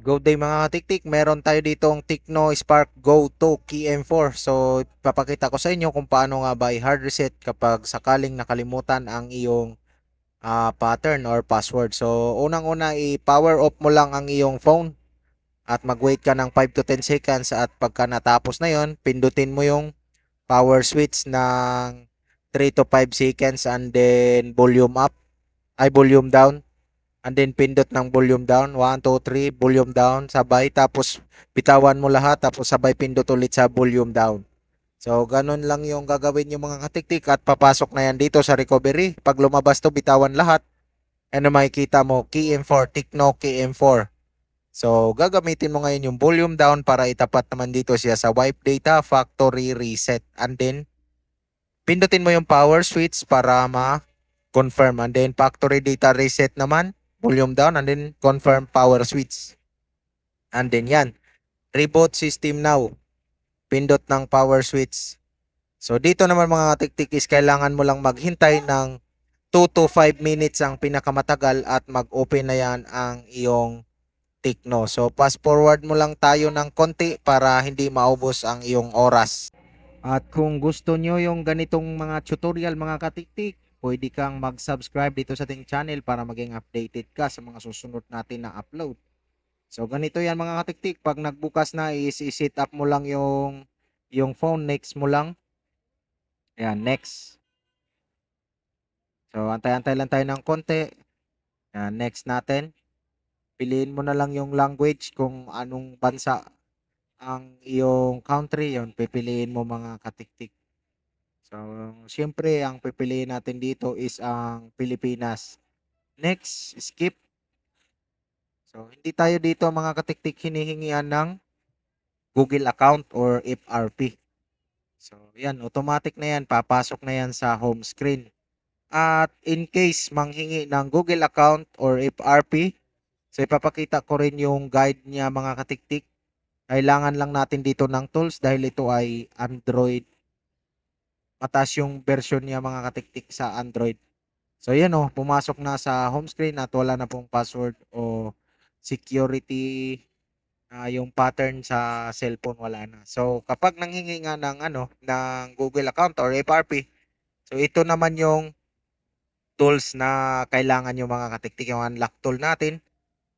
Good day mga katiktik, meron tayo ditong Tecno Spark Go 2 Key M4. So, papakita ko sa inyo kung paano nga ba i-hard reset kapag sakaling nakalimutan ang iyong pattern or password. So, unang-una i-power off mo lang ang iyong phone at mag-wait ka ng 5 to 10 seconds at pagka natapos na yon, pindutin mo yung power switch ng 3 to 5 seconds and then volume down. And then pindot ng volume down, 1, 2, 3, volume down, sabay. Tapos bitawan mo lahat, tapos sabay pindot ulit sa volume down. So, ganun lang yung gagawin yung mga katiktik at papasok na yan dito sa recovery. Pag lumabas to, bitawan lahat. Ano makikita mo? Key M4, Tecno Key M4. So, gagamitin mo ngayon yung volume down para itapat naman dito siya sa wipe data factory reset. And then, pindutin mo yung power switch para ma-confirm. And then, factory data reset naman, volume down, and then confirm power switch. And then yan, reboot system now. Pindot ng power switch. So dito naman mga katiktik is kailangan mo lang maghintay ng 2 to 5 minutes ang pinakamatagal at mag-open na yan ang iyong Tecno. So fast forward mo lang tayo ng konti para hindi maubos ang iyong oras. At kung gusto nyo yung ganitong mga tutorial mga katiktik, pwede kang mag-subscribe dito sa ating channel para maging updated ka sa mga susunod natin na upload. So ganito yan mga katiktik, pag nagbukas na is i-set up mo lang yung phone, next mo lang. Ayan, next. So antay-antay lang tayo ng konti. Ayan, next natin. Piliin mo na lang yung language kung anong bansa ang iyong country, yon pipiliin mo mga katiktik. So siyempre ang pipiliin natin dito is ang Pilipinas. Next, skip. So hindi tayo dito mga katiktik hinihingian ng Google account or FRP. So, yan, automatic na yan, papasok na yan sa home screen. At in case manghingi ng Google account or FRP, so ipapakita ko rin yung guide niya mga katiktik. Kailangan lang natin dito ng tools dahil ito ay Android. Mataas yung version niya mga katiktik sa Android. So, yan o, pumasok na sa home screen at wala na pong password o security yung pattern sa cellphone wala na. So kapag nanghingi nga ng ng Google account or FRP, so ito naman yung tools na kailangan yung mga katiktik, yung unlock tool natin.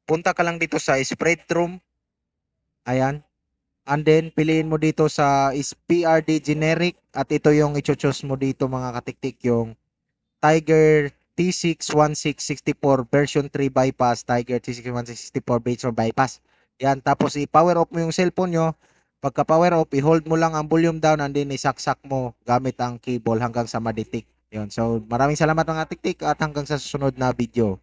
Punta ka lang dito sa spread room. Ayan. And then piliin mo dito sa is PRD generic at ito yung i-choose mo dito mga katiktik, yung Tiger T61664 version 3 bypass, Tiger T61664 version bypass. Yan, tapos i-power off mo yung cellphone nyo. Pagka power off, i-hold mo lang ang volume down and then isaksak mo gamit ang cable hanggang sa ma-detect. Yun. So, maraming salamat mga tiktik at hanggang sa susunod na video.